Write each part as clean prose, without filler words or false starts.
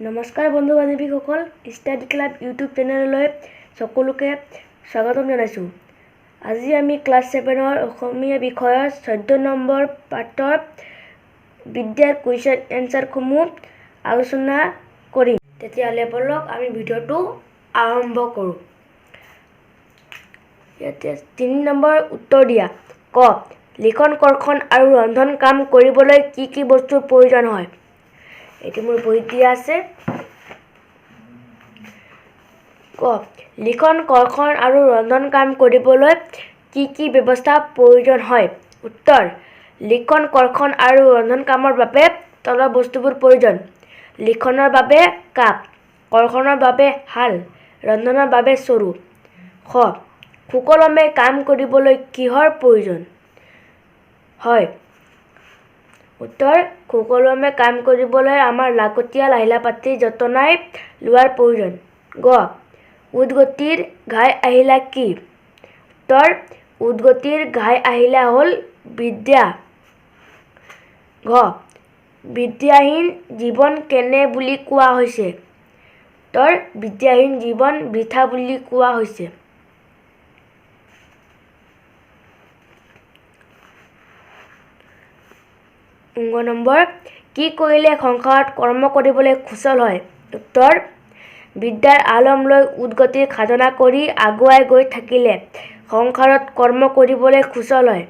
নমস্কাৰ বন্ধু বান্ধৱীসকল, study club YouTube চেনেললৈ সকলোকে স্বাগতম জনাইছোঁ। আজি আমি ক্লাছ 7ৰ অসমীয়া বিষয়ৰ 14 নম্বৰ পাঠৰ বিদ্যাৰ কুৱেশ্যন এনচাৰসমূহ আলোচনা কৰিম। তেতিয়াহ'লে বলক আমি ভিডিঅ'টো আৰম্ভ কৰোঁ। ইয়াতে 3 নম্বৰ উত্তৰ দিয়া। ক, লিখন কৰ্ষণ আৰু ৰন্ধন কাম কৰিবলৈ কি কি বস্তুৰ প্ৰয়োজন হয়? এটি মোৰ বহীত দিয়া আছে। ক, লিখন কৰ্ষণ আৰু ৰন্ধন কাম কৰিবলৈ কি কি ব্যৱস্থাৰ প্ৰয়োজন হয়? উত্তৰ, লিখন কৰ্ষণ আৰু ৰন্ধন কামৰ বাবে তলৰ বস্তুবোৰ প্ৰয়োজন। লিখনৰ বাবে কাপ, কৰ্ষণৰ বাবে শাল, ৰন্ধনৰ বাবে চৰু। খ, সুকলমে কাম কৰিবলৈ কিহৰ প্ৰয়োজন হয়? উত্তৰ, সুকলমে কাম কৰিবলৈ আমাৰ লাগতিয়াল আহিলা-পাতি যতনাই লোৱাৰ প্ৰয়োজন। গ, উদ্গতিৰ ঘাই আহিলা কি? উত্তৰ, উদ্গতিৰ ঘাই আহিলা হ'ল বিদ্যা। ঘ, বিদ্যাহীন জীৱন কেনে বুলি কোৱা হৈছে? উত্তৰ, বিদ্যাহীন জীৱন বৃথা বুলি কোৱা হৈছে। নম্বৰ, কি কৰিলে সংসাৰত কৰ্ম কৰিবলৈ সুচল হয়? উত্তৰ, বিদ্যাৰ আলম লৈ উদ্গতিৰ সাধনা কৰি আগুৱাই গৈ থাকিলে সংসাৰত কৰ্ম কৰিবলৈ সুচল হয়।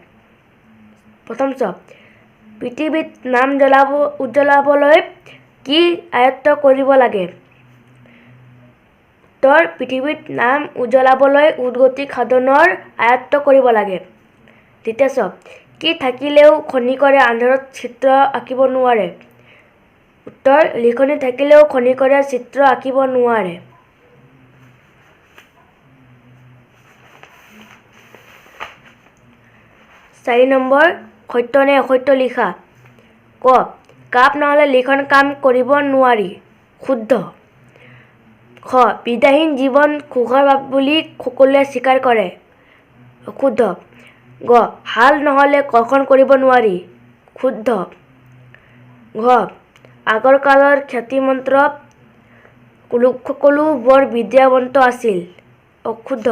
প্ৰথম চ, পৃথিৱীত নাম উজ্বলাবলৈ কি আয়ত্ত কৰিব লাগে? উত্তৰ, পৃথিৱীত নাম উজ্বলাবলৈ উদ্গতি সাধনৰ আয়ত্ত কৰিব লাগে। দ্বিতীয় চ, কি থাকিলেও খনিকৰে আন্ধাৰত চিত্ৰ আঁকিব নোৱাৰে? উত্তৰ, লিখনি থাকিলেও খনিকৰে চিত্ৰ আঁকিব নোৱাৰে। 4 নম্বৰ, সত্য নে অসত্য লিখা। ক, কাপ নহ'লে লিখন কাম কৰিব নোৱাৰি। শুদ্ধ। খ, বিদ্যাহীন জীৱন সুখৰ বুলি সকলোৱে স্বীকাৰ কৰে। শুদ্ধ। গ, শাল নহ'লে কৰ্ষণ কৰিব নোৱাৰি। শুদ্ধ। ঘ, আগৰ কালৰ খ্যাতিমন্ত লোকসকলো বৰ বিদ্যাৱন্ত আছিল। অশুদ্ধ।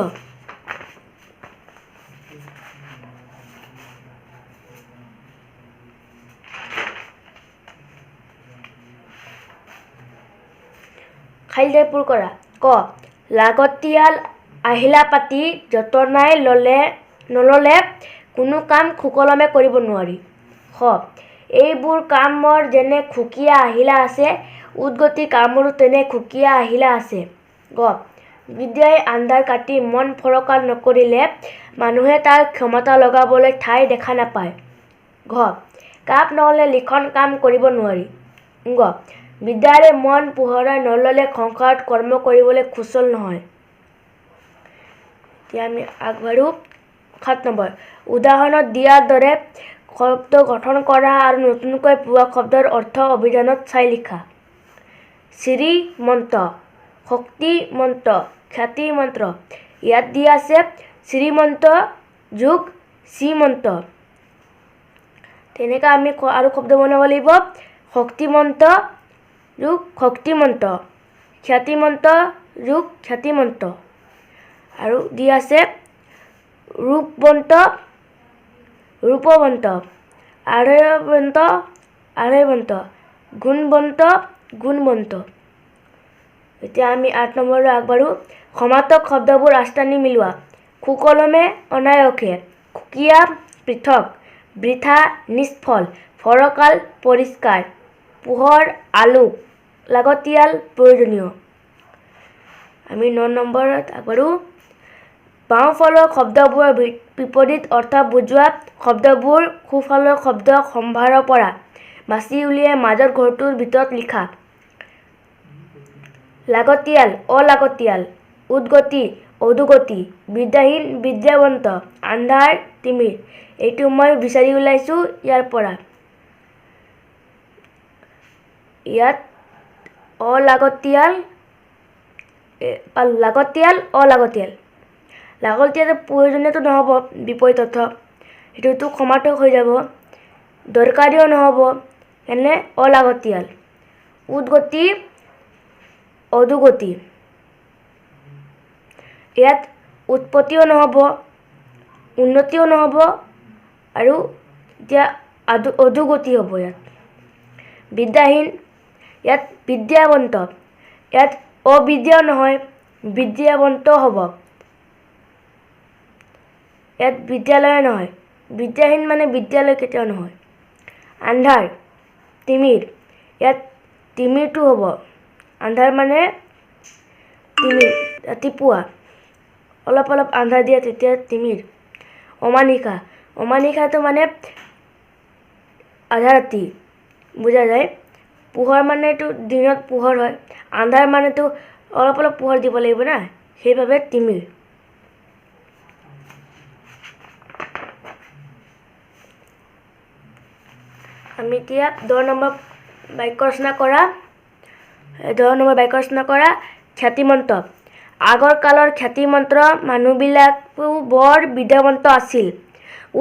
খালী ঠাই পূৰ কৰা। ক, লাগতিয়াল আহিলা-পাতি যতনাই নল'লে কোনো কাম সুকলমে কৰিব নোৱাৰি। খ, এইবোৰ কামৰ যেনে সুকীয়া আহিলা আছে, উদ্গতি কামৰো তেনে সুকীয়া আহিলা আছে। গ, বিদ্যাই আন্ধাৰ কাটি মন ফৰকাল নকৰিলে মানুহে তাৰ ক্ষমতা লগাবলৈ ঠাই দেখা নাপায়। ঘ, কাপ নহ'লে লিখন কাম কৰিব নোৱাৰি। গ, বিদ্যাৰে মন পোহৰাই নল'লে সংসাৰত কৰ্ম কৰিবলৈ সুচল নহয়। এতিয়া আমি আগবাঢ়ো। 7 নম্বৰ, উদাহৰণত দিয়াৰ দৰে শব্দ গঠন কৰা আৰু নতুনকৈ পোৱা শব্দৰ অৰ্থ অভিধানত চাই লিখা। শ্ৰীমন্ত, শক্তিমন্ত, খ্যাতিমন্ত। ইয়াত দিয়া আছে শ্ৰীমন্ত যোগ শ্ৰীমন্ত। তেনেকৈ আমি আৰু শব্দ বনাব লাগিব। শক্তিমন্ত যোগ শক্তিমন্ত, খ্যাতিমন্ত যোগ খ্যাতিমন্ত। আৰু দিয়া আছে ৰূপৱন্ত, ৰূপৱন্ত, আঢ়ৈৱন্ত, আঢ়ৈৱন্ত, গুণৱন্ত, গুণৱন্ত। এতিয়া আমি 8 নম্বৰলৈ আগবাঢ়ো। সমাৰ্থক শব্দবোৰ আঁচটানি মিলোৱা। সুকলমে অনায়াসে, সুকীয়া পৃথক, বৃথা নিষ্ফল, ফৰকাল পৰিষ্কাৰ, পোহৰ আলোক, লাগতিয়াল প্ৰয়োজনীয়। আমি 9 নম্বৰত আগবাঢ়ো। বাওঁফালৰ শব্দবোৰৰ বিপৰীত অৰ্থ বুজোৱা শব্দবোৰ সোঁফালৰ শব্দ সম্ভাৰৰ পৰা বাছি উলিয়াই মাজৰ ঘৰটোৰ ভিতৰত লিখা। লাগতিয়াল, অলাগতিয়াল, উদ্গতি, অধোগতি, বিদ্যাহীন, বিদ্যাৱন্ত, আন্ধাৰ, তিমিৰ। এইটো মই বিচাৰি ওলাইছোঁ ইয়াৰ পৰা। ইয়াত অলাগতিয়াল, লাগতিয়াল, অলাগতিয়াল। লাগতিয়াল প্ৰয়োজনীয়তো নহ'ব, বিপৰীত অৰ্থ, সেইটোতো সমাৰ্থক হৈ যাব। দৰকাৰীও নহ'ব, এনে অলাগতিয়াল। উদ্গতি অধোগতি। ইয়াত উৎপত্তিও নহ'ব, উন্নতিও নহ'ব আৰু এতিয়া অধোগতি হ'ব ইয়াত। বিদ্যাহীন, ইয়াত বিদ্যাৱন্ত, ইয়াত অবিদ্যাও নহয়, বিদ্যাৱন্ত হ'ব। ইয়াত বিদ্যালয় নহয়, বিদ্যাহীন মানে বিদ্যালয় কেতিয়াও নহয়। আন্ধাৰ, তিমিৰ, ইয়াত তিমিৰটো হ'ব। আন্ধাৰ মানে তিমিৰ, ৰাতিপুৱা অলপ অলপ আন্ধাৰ দিয়ে তেতিয়া তিমিৰ। অমানিশা, অমানিশাটো মানে আধা ৰাতি বুজা যায়। পোহৰ মানেতো দিনত পোহৰ হয়, আন্ধাৰ মানেতো অলপ অলপ পোহৰ দিব লাগিব না, সেইবাবে তিমিৰ। আমি এতিয়া 10 নম্বৰ বাক্য ৰচনা কৰা খ্যাতিমন্ত্ৰ। আগৰ কালৰ খ্যাতিমন্ত্ৰ মানুহবিলাকো বৰ বিদ্যাৱন্ত আছিল।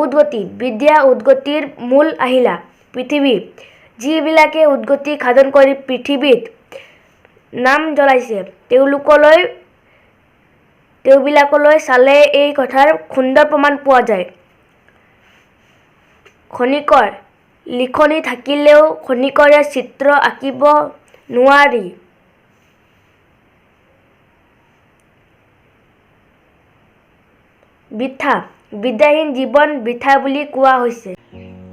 উদ্গতি, বিদ্যা উদ্গতিৰ মূল আহিলা। পৃথিৱী, যিবিলাকে উদ্গতি সাধন কৰি পৃথিৱীত নাম জ্বলাইছে তেওঁবিলাকলৈ চালে এই কথাৰ সুন্দৰ প্ৰমাণ পোৱা যায়। খনিকৰ, লিখনি থাকিলেও খনিকৰে চিত্ৰ আঁকিব নোৱাৰি। বৃথা, বিদ্যাহীন জীৱন বৃথা বুলি কোৱা হৈছে।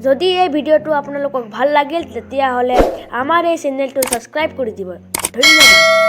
যদি এই ভিডিঅ'টো আপোনালোকক ভাল লাগিল তেতিয়াহ'লে আমাৰ এই চেনেলটো ছাবস্ক্ৰাইব কৰি দিব। ধন্যবাদ।